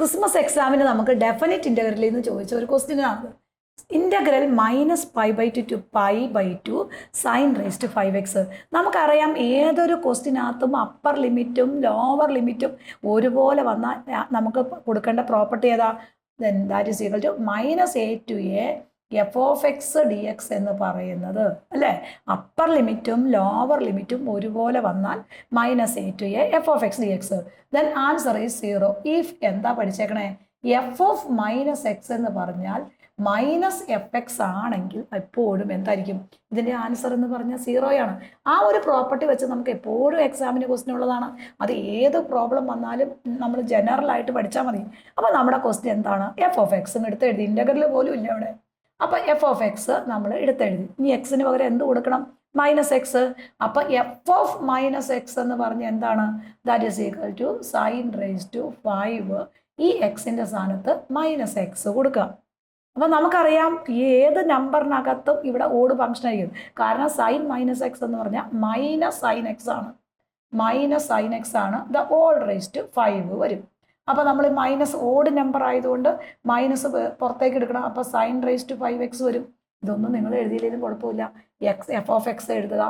Christmas എക്സാമിന് നമുക്ക് definite ഇൻ്റഗ്രലിൽ നിന്ന് ചോദിച്ച ഒരു ക്വസ്റ്റ്യനാണ്. Integral -π/2 to π/2 sine raise to 5x. നമുക്കറിയാം ഏതൊരു ക്വസ്റ്റ്യനകത്തും അപ്പർ ലിമിറ്റും ലോവർ ലിമിറ്റും ഒരുപോലെ വന്നാൽ നമുക്ക് കൊടുക്കേണ്ട പ്രോപ്പർട്ടി ഏതാ? Then that is equal to -a to a f of x dx എന്ന് പറയുന്നത് അല്ലേ? അപ്പർ ലിമിറ്റും ലോവർ ലിമിറ്റും ഒരുപോലെ വന്നാൽ -a to a f of x dx. Then answer is 0 if എന്താ പഠിച്ചേക്കണേ? f of -x എന്ന് പറഞ്ഞാൽ -fx ആണെങ്കിൽ എപ്പോഴും എന്തായിരിക്കും? ഇതിൻ്റെ ആൻസർ എന്ന് പറഞ്ഞാൽ 0 ആണ്. ആ ഒരു പ്രോപ്പർട്ടി വെച്ച് നമുക്ക് എപ്പോഴും എക്സാമിന് ക്വസ്റ്റ്യൻ ഉള്ളതാണ്. അത് ഏത് പ്രോബ്ലം വന്നാലും നമ്മൾ ജനറൽ ആയിട്ട് പഠിച്ചാൽ മതി. അപ്പോൾ നമ്മുടെ ക്വസ്റ്റ്യൻ എന്താണ്? f of x എന്ന് എടുത്ത് എഴുതി. ഇൻ്റഗ്രൽ പോലും ഇല്ല അവിടെ. അപ്പോൾ f of x നമ്മൾ എടുത്തെഴുതി. ഇനി എക്സിന് പകരം എന്ത് കൊടുക്കണം? -x. അപ്പോൾ f of -x എന്ന് പറഞ്ഞാൽ എന്താണ്? That is equal to sine raise to 5. ഈ എക്സിൻ്റെ സ്ഥാനത്ത് -x കൊടുക്കുക. അപ്പോൾ നമുക്കറിയാം ഏത് നമ്പറിനകത്തും ഇവിടെ ഓഡ് ഫംഗ്ഷൻ ആയിരിക്കും. കാരണം സൈൻ -x എന്ന് പറഞ്ഞാൽ -sin x ആണ്. -sin x ആണ്. ദ ഓൾ റേസ് ടു 5 വരും. അപ്പോൾ നമ്മൾ മൈനസ് ഓഡ് നമ്പർ ആയതുകൊണ്ട് മൈനസ് പുറത്തേക്ക് എടുക്കണം. അപ്പോൾ സൈൻ റേസ് ടു 5x വരും. ഇതൊന്നും നിങ്ങൾ എഴുതിയില്ലെങ്കിലും കുഴപ്പമില്ല. f of x എഴുതുക.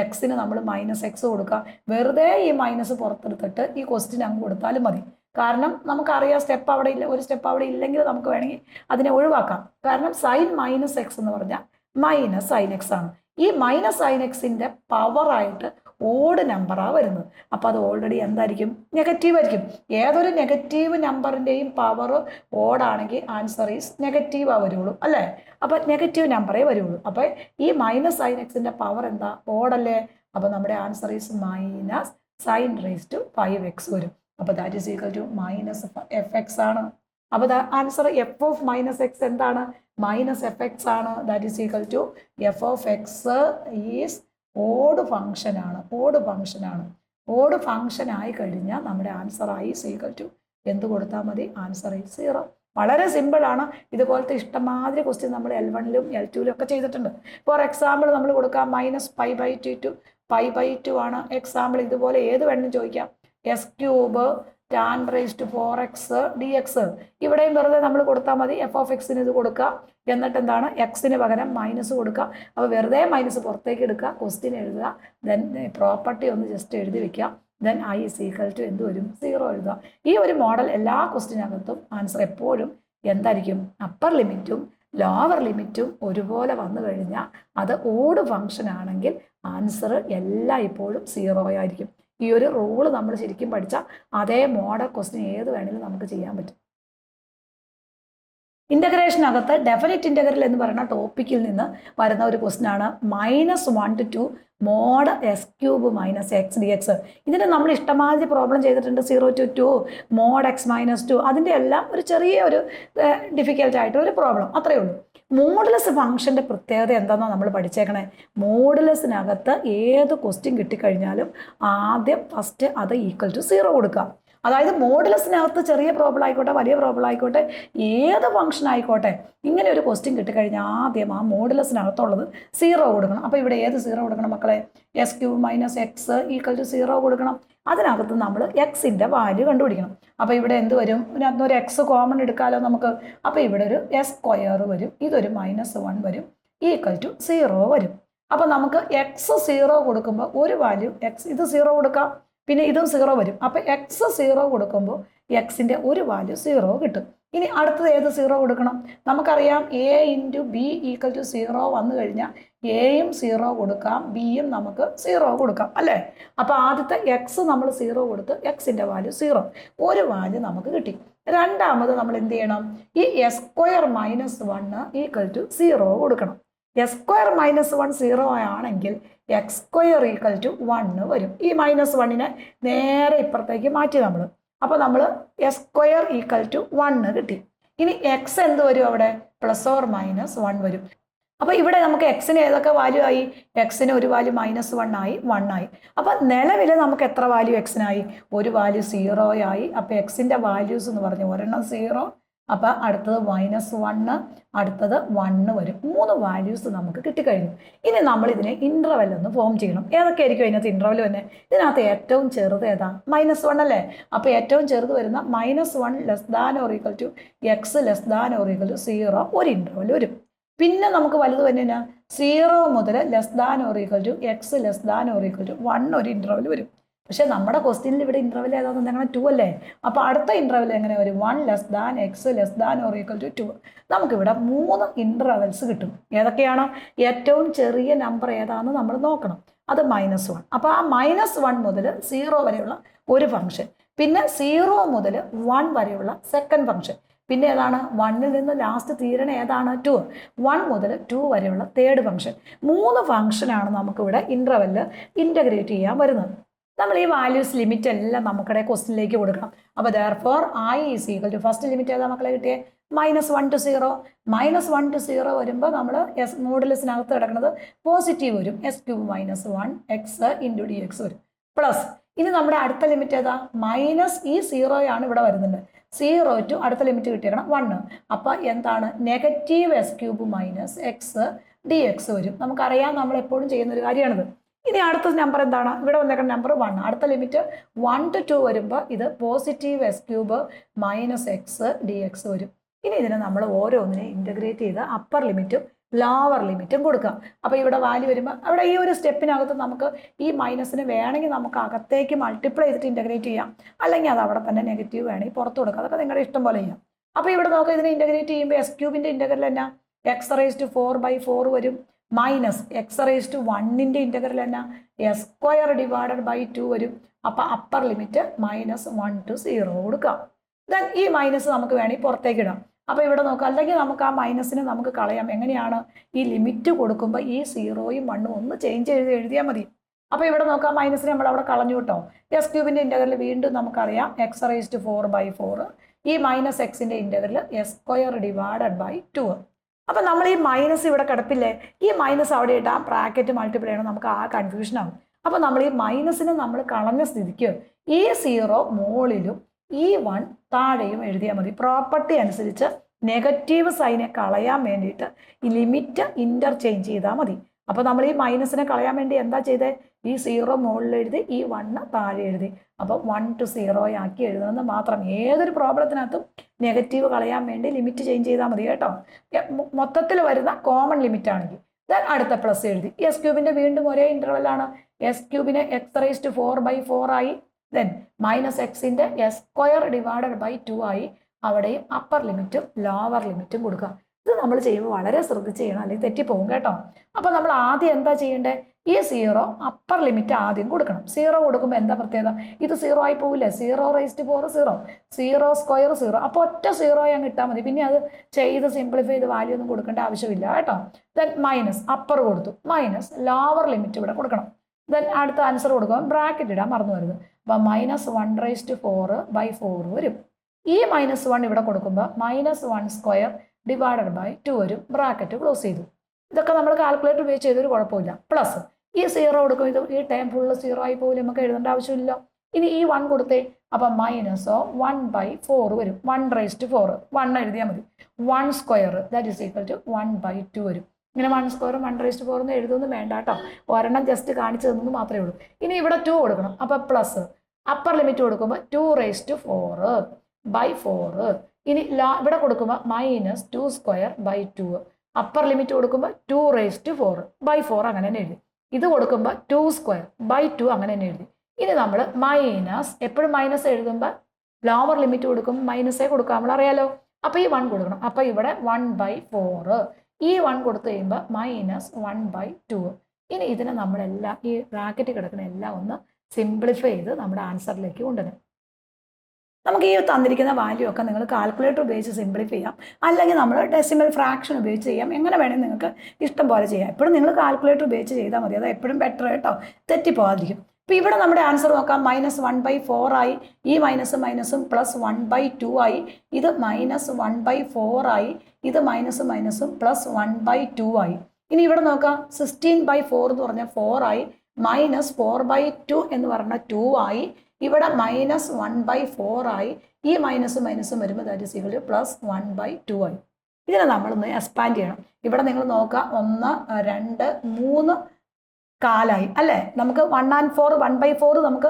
എക്സിന് നമ്മൾ -x കൊടുക്കുക. വെറുതെ ഈ മൈനസ് പുറത്തെടുത്തിട്ട് ഈ ക്വസ്റ്റ്യൻ അങ്ങ് കൊടുത്താലും മതി. കാരണം നമുക്കറിയാം സ്റ്റെപ്പ് അവിടെ ഇല്ല. ഒരു സ്റ്റെപ്പ് അവിടെ ഇല്ലെങ്കിൽ നമുക്ക് വേണമെങ്കിൽ അതിനെ ഒഴിവാക്കാം. കാരണം സൈൻ -x എന്ന് പറഞ്ഞാൽ -sin x ആണ്. ഈ -sin x-ൻ്റെ പവറായിട്ട് ഓഡ് നമ്പറാണ് വരുന്നത്. അപ്പോൾ അത് ഓൾറെഡി എന്തായിരിക്കും? നെഗറ്റീവ് ആയിരിക്കും. ഏതൊരു നെഗറ്റീവ് നമ്പറിൻ്റെയും പവർ ഓടാണെങ്കിൽ ആൻസർ ഈസ് നെഗറ്റീവാണ് വരുള്ളൂ അല്ലേ? അപ്പോൾ നെഗറ്റീവ് നമ്പറേ വരുള്ളൂ. അപ്പോൾ ഈ -sin x-ൻ്റെ പവർ എന്താ? ഓടല്ലേ? അപ്പോൾ നമ്മുടെ answer is -sin raise to 5x വരും. അപ്പോൾ that is equal to -fx ആണ്. അപ്പോൾ ആൻസർ f of -x എന്താണ്? -fx ആണ്. That is equal to f of x is odd function ആണ്. ഓഡ് ഫംഗ്ഷൻ ആയി കഴിഞ്ഞാൽ നമ്മുടെ ആൻസർ ഈസ് ഈക്വൽ ടു എന്ത് കൊടുത്താൽ മതി? Answer is 0. വളരെ സിമ്പിളാണ്. ഇതുപോലത്തെ ഇഷ്ടംമാതിരി ക്വസ്റ്റ്യൻ നമ്മൾ L1-ലും L2-ലും ഒക്കെ ചെയ്തിട്ടുണ്ട്. ഫോർ എക്സാമ്പിൾ നമ്മൾ കൊടുക്കാം -π/2 ടു π/2 ആണ് എക്സാമ്പിൾ. ഇതുപോലെ ഏത് വേണമെങ്കിലും ചോദിക്കാം. s³ tan raised to 4x dx. ഇവിടെയും വെറുതെ നമ്മൾ കൊടുത്താൽ മതി. f of x-ന് ഇത് കൊടുക്കുക. എന്നിട്ട് എന്താണ്? എക്സിന് പകരം മൈനസ് കൊടുക്കുക. അപ്പോൾ വെറുതെ മൈനസ് പുറത്തേക്ക് എടുക്കുക. ക്വസ്റ്റ്യൻ എഴുതുക. ദെൻ പ്രോപ്പർട്ടി ഒന്ന് ജസ്റ്റ് എഴുതി വെക്കുക. Then i is equal to എന്ത് വരും? 0 എഴുതുക. ഈ ഒരു മോഡൽ എല്ലാ ക്വസ്റ്റ്യനകത്തും ആൻസർ എപ്പോഴും എന്തായിരിക്കും? അപ്പർ ലിമിറ്റും ലോവർ ലിമിറ്റും ഒരുപോലെ വന്നു കഴിഞ്ഞാൽ അത് ഓഡ് ഫംഗ്ഷൻ ആണെങ്കിൽ ആൻസർ എല്ലായ്പ്പോഴും 0 ആയിരിക്കും. ഈ ഒരു റൂള് നമ്മൾ ശരിക്കും പഠിച്ചാൽ അതേ മോഡൽ ക്വസ്റ്റ്യൻ ഏത് വേണമെങ്കിലും നമുക്ക് ചെയ്യാൻ പറ്റും. ഇൻ്റഗ്രേഷനകത്ത് ഡെഫിനിറ്റ് ഇൻ്റഗ്രൽ എന്ന് പറയുന്ന ടോപ്പിക്കിൽ നിന്ന് വരുന്ന ഒരു ക്വസ്റ്റ്യൻ ആണ് -1 to 2 mod s³ - x dx. ഇതിന് നമ്മൾ ഇഷ്ടമാതിരി പ്രോബ്ലം ചെയ്തിട്ടുണ്ട്. 0 to 2 mod x - 2. അതിൻ്റെ എല്ലാം ഒരു ചെറിയ ഒരു ഡിഫിക്കൽട്ട് ആയിട്ടൊരു പ്രോബ്ലം അത്രയേ ഉള്ളൂ. മോഡുലസ് ഫംഗ്ഷൻ്റെ പ്രത്യേകത എന്താണെന്നാണ് നമ്മൾ പഠിച്ചേക്കണേ? മോഡുലസിനകത്ത് ഏത് ക്വസ്റ്റ്യൻ കിട്ടിക്കഴിഞ്ഞാലും ആദ്യം ഫസ്റ്റ് അത് ഈക്വൽ ടു 0 കൊടുക്കുക. അതായത് മോഡുലസിനകത്ത് ചെറിയ പ്രോബ്ലം ആയിക്കോട്ടെ വലിയ പ്രോബ്ലം ആയിക്കോട്ടെ ഏത് ഫംഗ്ഷൻ ആയിക്കോട്ടെ ഇങ്ങനെ ഒരു ക്വസ്റ്റ്യൻ കിട്ടിക്കഴിഞ്ഞാൽ ആദ്യം ആ മോഡുലസിനകത്തുള്ളത് 0 കൊടുക്കണം. അപ്പോൾ ഇവിടെ ഏത് 0 കൊടുക്കണം മക്കളെ? s³ - x = 0 കൊടുക്കണം. അതിനകത്ത് നമ്മൾ എക്സിൻ്റെ വാല്യൂ കണ്ടുപിടിക്കണം. അപ്പോൾ ഇവിടെ എന്ത് വരും? ഇതിനകത്തൊരു എക്സ് കോമൺ എടുക്കാമല്ലോ നമുക്ക്. അപ്പോൾ ഇവിടെ ഒരു s² വരും. ഇതൊരു -1 വരും. = 0 വരും. അപ്പോൾ നമുക്ക് x0 കൊടുക്കുമ്പോൾ ഒരു വാല്യൂ ഇത് 0 കൊടുക്കാം. പിന്നെ ഇതും 0 വരും. അപ്പോൾ x0 കൊടുക്കുമ്പോൾ എക്സിൻ്റെ ഒരു വാല്യൂ 0 കിട്ടും. ഇനി അടുത്തത് ഏത് 0 കൊടുക്കണം? നമുക്കറിയാം a × b = 0 വന്നു കഴിഞ്ഞാൽ എയും 0 കൊടുക്കാം, ബിയും നമുക്ക് 0 കൊടുക്കാം അല്ലേ? അപ്പോൾ ആദ്യത്തെ എക്സ് നമ്മൾ 0 കൊടുത്ത് എക്സിൻ്റെ വാല്യൂ 0 ഒരു വാല്യൂ നമുക്ക് കിട്ടി. രണ്ടാമത് നമ്മൾ എന്ത് ചെയ്യണം? ഈ s² - 1 = 0 കൊടുക്കണം. s² - 1 0 ആണെങ്കിൽ x² = 1 വരും. ഈ -1നെ നേരെ ഇപ്പുറത്തേക്ക് മാറ്റി നമ്മൾ. അപ്പോൾ നമ്മൾ s² = 1 കിട്ടി. ഇനി എക്സ് എന്ത് വരും? അവിടെ +or-1 വരും. അപ്പോൾ ഇവിടെ നമുക്ക് എക്സിന് ഏതൊക്കെ വാല്യൂ ആയി? എക്സിന് ഒരു വാല്യൂ -1 ആയി, 1 ആയി. അപ്പോൾ നിലവിൽ നമുക്ക് എത്ര വാല്യൂ എക്സിനായി? ഒരു വാല്യൂ 0 ആയി. അപ്പോൾ എക്സിൻ്റെ വാല്യൂസ് എന്ന് പറഞ്ഞാൽ ഒരെണ്ണം 0, അപ്പോൾ അടുത്തത് -1, അടുത്തത് 1 വരും. 3 വാല്യൂസ് നമുക്ക് കിട്ടിക്കഴിഞ്ഞു. ഇനി നമ്മൾ ഇതിനെ ഇൻ്റർവെൽ ഒന്ന് ഫോം ചെയ്യണം. ഏതൊക്കെയായിരിക്കും അതിനകത്ത് ഇൻ്റർവെൽ തന്നെ? ഇതിനകത്ത് ഏറ്റവും ചെറുത് ഏതാ? -1 അല്ലേ? അപ്പോൾ ഏറ്റവും ചെറുത് വരുന്ന -1 less than or equal to x less than or equal to 0 ഒരു ഇൻ്റർവെൽ വരും. പിന്നെ നമുക്ക് വലുത് തന്നെ 0 മുതൽ less than or equal to x less than or equal to 1 ഒരു ഇൻ്റർവെൽ വരും. പക്ഷേ നമ്മുടെ ക്വസ്റ്റ്യനിൽ ഇവിടെ ഇൻ്റർവെൽ ഏതാണെന്ന് അങ്ങനെ 2 അല്ലേ? അപ്പോൾ അടുത്ത ഇൻ്റർവെൽ എങ്ങനെ വരും? 1 less than x less than or equal to 2. നമുക്കിവിടെ 3 ഇൻ്റർവെൽസ് കിട്ടും. ഏതൊക്കെയാണ്? ഏറ്റവും ചെറിയ നമ്പർ ഏതാണെന്ന് നമ്മൾ നോക്കണം. അത് -1. അപ്പോൾ ആ -1 മുതൽ 0 വരെയുള്ള ഒരു ഫംഗ്ഷൻ, പിന്നെ 0 മുതൽ 1 വരെയുള്ള സെക്കൻഡ് ഫംഗ്ഷൻ, പിന്നെ ഏതാണ്? 1ൽ നിന്ന് ലാസ്റ്റ് തീരണ ഏതാണ്? 2. 1 മുതൽ 2 വരെയുള്ള തേർഡ് ഫംഗ്ഷൻ. 3 ഫംഗ്ഷനാണ് നമുക്കിവിടെ ഇൻ്റർവെല്ലിൽ ഇൻ്റഗ്രേറ്റ് ചെയ്യാൻ വരുന്നത്. നമ്മൾ ഈ വാല്യൂസ് ലിമിറ്റ് എല്ലാം നമുക്കിടെ ക്വസ്റ്റിനിലേക്ക് കൊടുക്കണം. അപ്പോൾ therefore I is equal to first limit ഏതാ മക്കളെ കിട്ടിയേ? -1 to 0. -1 to 0 വരുമ്പോൾ നമ്മൾ എസ് മോഡുലസിനകത്ത് കിടക്കുന്നത് പോസിറ്റീവ് വരും. s³ -1 x ഇൻറ്റു dx വരും. പ്ലസ് ഇനി നമ്മുടെ അടുത്ത ലിമിറ്റ് ഏതാ? മൈനസ് ഈ 0 ആണ് ഇവിടെ വരുന്നുണ്ട്. 0 ടു അടുത്ത ലിമിറ്റ് കിട്ടിയേക്കണം 1. അപ്പോൾ എന്താണ്? -s³ മൈനസ് എക്സ് dx വരും. നമുക്കറിയാം, നമ്മൾ എപ്പോഴും ചെയ്യുന്നൊരു കാര്യമാണിത്. ഇനി അടുത്ത നമ്പർ എന്താണ്? ഇവിടെ വന്നേക്കുന്ന നമ്പർ 1. അടുത്ത ലിമിറ്റ് 1 to 2 വരുമ്പോൾ ഇത് positive s³ minus X dx വരും. ഇനി ഇതിനെ നമ്മൾ ഓരോന്നിനെ ഇൻ്റഗ്രേറ്റ് ചെയ്ത് അപ്പർ ലിമിറ്റും ലോവർ ലിമിറ്റും കൊടുക്കാം. അപ്പോൾ ഇവിടെ വാല്യൂ വരുമ്പോൾ അവിടെ ഈ ഒരു സ്റ്റെപ്പിനകത്ത് നമുക്ക് ഈ മൈനസിന് വേണമെങ്കിൽ നമുക്ക് അകത്തേക്ക് മൾട്ടിപ്ലൈ ചെയ്തിട്ട് ഇൻ്റഗ്രേറ്റ് ചെയ്യാം, അല്ലെങ്കിൽ അത് അവിടെ തന്നെ നെഗറ്റീവ് വേണമെങ്കിൽ പുറത്ത് കൊടുക്കാം. അതൊക്കെ നിങ്ങളുടെ ഇഷ്ടം പോലെ ചെയ്യാം. അപ്പോൾ ഇവിടെ നോക്കാം, ഇതിനെ ഇൻ്റഗ്രേറ്റ് ചെയ്യുമ്പോൾ s³ ഇൻ്റഗ്രൽ എന്നാ? x⁴/4 വരും. മൈനസ് x⁻1ൻ്റെ ഇൻ്റഗ്രൽ എന്നാ? s² / 2 വരും. അപ്പോൾ അപ്പർ ലിമിറ്റ് -1 to 0 കൊടുക്കാം. ദെൻ ഈ മൈനസ് നമുക്ക് വേണമെങ്കിൽ പുറത്തേക്ക് ഇടാം. അപ്പോൾ ഇവിടെ നോക്കാം, അല്ലെങ്കിൽ നമുക്ക് ആ മൈനസിനെ നമുക്ക് കളയാം. എങ്ങനെയാണ്? ഈ ലിമിറ്റ് കൊടുക്കുമ്പോൾ ഈ 0യും 1ഉം ഒന്ന് ചേഞ്ച് ചെയ്ത് എഴുതിയാൽ മതി. അപ്പോൾ ഇവിടെ നോക്കാം, മൈനസിനെ നമ്മൾ അവിടെ കളഞ്ഞു കേട്ടോ. s³ ഇൻ്റഗ്രൽ വീണ്ടും നമുക്കറിയാം x⁻4/4. ഈ മൈനസ് എക്സിൻ്റെ ഇൻ്റഗ്രൽ s² / 2. അപ്പം നമ്മൾ ഈ മൈനസ് ഇവിടെ കിടപ്പില്ലേ? ഈ മൈനസ് അവിടെ ഇട്ടാൽ ബ്രാക്കറ്റ് മൾട്ടിപ്ലൈ ചെയ്യണം, നമുക്ക് ആ കൺഫ്യൂഷൻ ആവും. അപ്പോൾ നമ്മൾ ഈ മൈനസിനെ നമ്മൾ കളഞ്ഞ സ്ഥിതിക്ക് ഈ 0 മുകളിലും ഈ 1 താഴെയും എഴുതിയാൽ മതി. പ്രോപ്പർട്ടി അനുസരിച്ച് നെഗറ്റീവ് സൈനെ കളയാൻ വേണ്ടിയിട്ട് ഈ ലിമിറ്റ് ഇൻ്റർചേഞ്ച് ചെയ്താൽ മതി. അപ്പോൾ നമ്മൾ ഈ മൈനസിനെ കളയാൻ വേണ്ടി എന്താ ചെയ്തത്? ഈ 0 മുകളിൽ എഴുതി, ഈ 1 താഴെ എഴുതി. അപ്പോൾ 1 to 0 ആക്കി എഴുതുന്നത് മാത്രം. ഏതൊരു പ്രോബ്ലത്തിനകത്തും നെഗറ്റീവ് കളയാൻ വേണ്ടി ലിമിറ്റ് ചേഞ്ച് ചെയ്താൽ മതി കേട്ടോ. മൊത്തത്തിൽ വരുന്ന കോമൺ ലിമിറ്റ് ആണെങ്കിൽ ദെൻ അടുത്ത പ്ലസ് എഴുതി. s³ വീണ്ടും ഒരേ ഇൻ്റർവെല്ലാണ്. s³ x⁻4/4 ആയി. ദെൻ മൈനസ് എക്സിൻ്റെ s² / 2 ആയി. അവിടെയും അപ്പർ ലിമിറ്റും ലോവർ ലിമിറ്റും കൊടുക്കുക. ഇത് നമ്മൾ ചെയ്യുമ്പോൾ വളരെ ശ്രദ്ധിച്ച് ചെയ്യണം, അല്ലെങ്കിൽ തെറ്റിപ്പോകും കേട്ടോ. അപ്പോൾ നമ്മൾ ആദ്യം എന്താ ചെയ്യേണ്ടത്? ഈ 0 അപ്പർ ലിമിറ്റ് ആദ്യം കൊടുക്കണം. 0 കൊടുക്കുമ്പോൾ എന്താ പ്രത്യേകത? ഇത് 0 ആയി പോവില്ലേ? 0⁻4 0, 0² 0. അപ്പോൾ ഒറ്റ 0 അങ്ങ് ഇട്ടാൽ മതി. പിന്നെ അത് ചെയ്ത് സിംപ്ലിഫൈ ചെയ്ത് വാല്യൂ ഒന്നും കൊടുക്കേണ്ട ആവശ്യമില്ല കേട്ടോ. ദെൻ മൈനസ് അപ്പർ കൊടുത്തു, മൈനസ് ലോവർ ലിമിറ്റ് ഇവിടെ കൊടുക്കണം. ദെൻ അടുത്ത ആൻസർ കൊടുക്കുമ്പോൾ ബ്രാക്കറ്റ് ഇടാൻ മറന്നു വരുന്നത്. അപ്പോൾ -1⁴/4 വരും. ഈ -1 ഇവിടെ കൊടുക്കുമ്പോൾ -1² / 2 വരും. ബ്രാക്കറ്റ് ക്ലോസ് ചെയ്തു. ഇതൊക്കെ നമ്മൾ കാൽക്കുലേറ്റർ ഉപയോഗിച്ച് ചെയ്തൊരു കുഴപ്പമില്ല. പ്ലസ് ഈ 0 കൊടുക്കും, ഇത് ഈ ടൈം ഫുള്ള് 0 ആയി പോകില്ല, നമുക്ക് എഴുതേണ്ട ആവശ്യമില്ല. ഇനി ഈ 1 കൊടുത്തേ, അപ്പം -1/4 വരും. 1⁻4 1 എഴുതിയാൽ മതി. 1² ദാറ്റ് ഈസ് ഈക്വൽ ടു 1/2 വരും. ഇങ്ങനെ 1² 1⁻4 എന്ന് എഴുതൊന്നും വേണ്ട കേട്ടോ. ഒരെണ്ണം ജസ്റ്റ് കാണിച്ചു തന്നത് മാത്രമേ ഉള്ളൂ. ഇനി ഇവിടെ 2 കൊടുക്കണം. അപ്പം പ്ലസ് അപ്പർ ലിമിറ്റ് കൊടുക്കുമ്പോൾ 2⁻4/4. ഇനി ഇവിടെ കൊടുക്കുമ്പോൾ -2² / 2. അപ്പർ ലിമിറ്റ് കൊടുക്കുമ്പോൾ 2⁻4/4 അങ്ങനെ തന്നെ എഴുതി. ഇത് കൊടുക്കുമ്പോൾ 2² / 2 അങ്ങനെ തന്നെ എഴുതി. ഇനി നമ്മൾ മൈനസ്, എപ്പോഴും മൈനസ് എഴുതുമ്പോൾ ലോവർ ലിമിറ്റ് കൊടുക്കുമ്പോൾ മൈനസേ കൊടുക്കാം, നമ്മളറിയാലോ. അപ്പോൾ ഈ 1 കൊടുക്കണം. അപ്പോൾ ഇവിടെ 1/4. ഈ 1 കൊടുത്തു കഴിയുമ്പോൾ -1/2. ഇനി ഇതിനെ നമ്മളെല്ലാം ഈ ബ്രാക്കറ്റ് കിടക്കുന്ന എല്ലാം ഒന്ന് സിംപ്ലിഫൈ ചെയ്ത് നമ്മുടെ ആൻസറിലേക്ക് കൊണ്ടുവരും. നമുക്ക് ഈ തന്നിരിക്കുന്ന വാല്യൂ ഒക്കെ നിങ്ങൾ കാൽക്കുലേറ്റർ ഉപയോഗിച്ച് സിംപ്ലിഫൈ ചെയ്യാം, അല്ലെങ്കിൽ നമ്മൾ ഡെസിമൽ ഫ്രാക്ഷൻ ഉപയോഗിച്ച് ചെയ്യാം. എങ്ങനെ വേണമെങ്കിൽ നിങ്ങൾക്ക് ഇഷ്ടം പോലെ ചെയ്യാം. എപ്പോഴും നിങ്ങൾ കാൽക്കുലേറ്റർ ഉപയോഗിച്ച് ചെയ്താൽ മതി, അത് എപ്പോഴും ബെറ്റർ കേട്ടോ, തെറ്റിപ്പോകാതിരിക്കും. ഇപ്പോൾ ഇവിടെ നമ്മുടെ ആൻസർ നോക്കാം. -1/4 ആയി. ഈ മൈനസും പ്ലസ് 1/2 ആയി. ഇത് -1/4 ആയി. ഇത് മൈനസും പ്ലസ് 1/2 ആയി. ഇനി ഇവിടെ നോക്കാം, 16/4 എന്ന് പറഞ്ഞാൽ 4 ആയി. -4/2 എന്ന് പറഞ്ഞാൽ 2 ആയി. ഇവിടെ -1/4 ആയി. ഈ മൈനസും വരുമ്പോൾ ദാറ്റ് ഈസ് ഈക്വൽ ടു +1/2 ആയി. ഇതിനെ നമ്മളൊന്ന് എക്സ്പാൻഡ് ചെയ്യണം. ഇവിടെ നിങ്ങൾ നോക്കുക 1 2 3 കാലായി അല്ലേ. നമുക്ക് 1 and 4 1/4 നമുക്ക്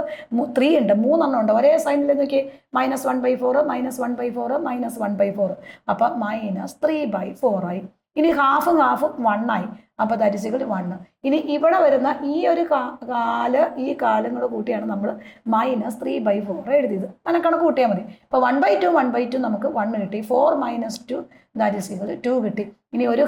3 ഉണ്ട്, 3 ഉണ്ട്. ഒരേ സൈനിൽ നോക്കി -1/4 -1/4 -1/4 അപ്പം -3/4 ആയി. ഇനി ഹാഫും 1 ആയി. അപ്പോൾ ദാറ്റ് ഈസ് ഈക്വൽ ടു 1. ഇനി ഇവിടെ വരുന്ന ഈ ഒരു ഈ കാലം കൂടെ കൂട്ടിയാണ് നമ്മൾ -3/4 എഴുതിയത്. അങ്ങനെ കണക്ക് കൂട്ടിയാൽ മതി. അപ്പോൾ 1/2 നമുക്ക് 1 കിട്ടി. 4 - 2 ദാറ്റ് ഈസ് ഈക്വൽ ടു 2 കിട്ടി. ഇനി ഒരു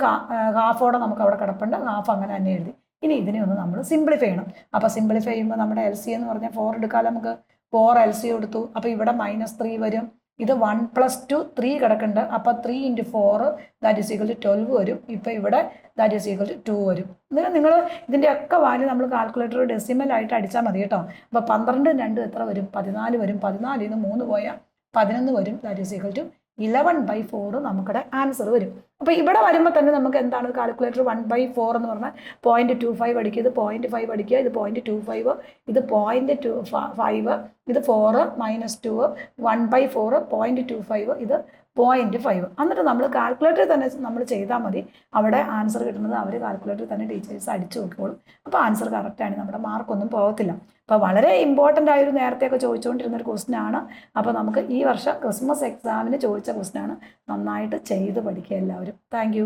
ഹാഫോടെ നമുക്ക് അവിടെ കിടപ്പുണ്ട്, ഹാഫ് അങ്ങനെ തന്നെ എഴുതി. ഇനി ഇതിനെ ഒന്ന് നമ്മൾ സിംപ്ലിഫൈ ചെയ്യണം. അപ്പോൾ സിംപ്ലിഫൈ ചെയ്യുമ്പോൾ നമ്മുടെ LC എന്ന് പറഞ്ഞാൽ 4 എടുക്കാൻ നമുക്ക് 4 LC കൊടുത്തു. അപ്പോൾ ഇവിടെ -3 വരും. ഇത് 1 + 2 3 കിടക്കുന്നുണ്ട്. അപ്പോൾ 3 × 4 ദാറ്റ് ഈസ് ഈക്വൽ ടു 12 വരും. ഇപ്പോൾ ഇവിടെ ദാറ്റ് ഈസ് ഈക്വൽ ടു 2 വരും. എന്നിട്ട് നിങ്ങൾ ഇതിൻ്റെ ഒക്കെ വാല്യൂ നമ്മൾ കാൽക്കുലേറ്റർ ഡെസിമൽ ആയിട്ട് അടിച്ചാൽ മതി കേട്ടോ. അപ്പോൾ 12 2 എത്ര വരും? 14 വരും. 14 ൽ നിന്ന് 3 പോയാൽ 11 വരും. ദാറ്റ് ഈസ് ഈക്വൽ ടു 11/4 നമുക്കിടെ ആൻസർ വരും. അപ്പോൾ ഇവിടെ വരുമ്പോൾ തന്നെ നമുക്ക് എന്താണ് കാൽക്കുലേറ്റർ 1/4 എന്ന് പറഞ്ഞാൽ 0.25 അടിക്കുക, ഇത് 0.5 അടിക്കുക, ഇത് 0.25, ഇത് 0.25, ഇത് 4 - 2 1/4 0.25, ഇത് 0.5. എന്നിട്ട് നമ്മൾ കാൽക്കുലേറ്ററിൽ തന്നെ നമ്മൾ ചെയ്താൽ മതി. അവിടെ ആൻസർ കിട്ടുന്നത് അവർ കാൽക്കുലേറ്ററിൽ തന്നെ ടീച്ചേഴ്സ് അടിച്ചു നോക്കിക്കോളും. അപ്പോൾ ആൻസർ കറക്റ്റാണ്, നമ്മുടെ മാർക്കൊന്നും പോകത്തില്ല. അപ്പോൾ വളരെ ഇമ്പോർട്ടൻ്റ് ആയൊരു നേരത്തെയൊക്കെ ചോദിച്ചുകൊണ്ടിരുന്നൊരു ക്വസ്റ്റ്യൻ ആണ്. അപ്പോൾ നമുക്ക് ഈ വർഷം ക്രിസ്മസ് എക്സാമിന് ചോദിച്ച ക്വസ്റ്റ്യൻ ആണ്. നന്നായിട്ട് ചെയ്ത് പഠിക്കുക എല്ലാവരും. താങ്ക്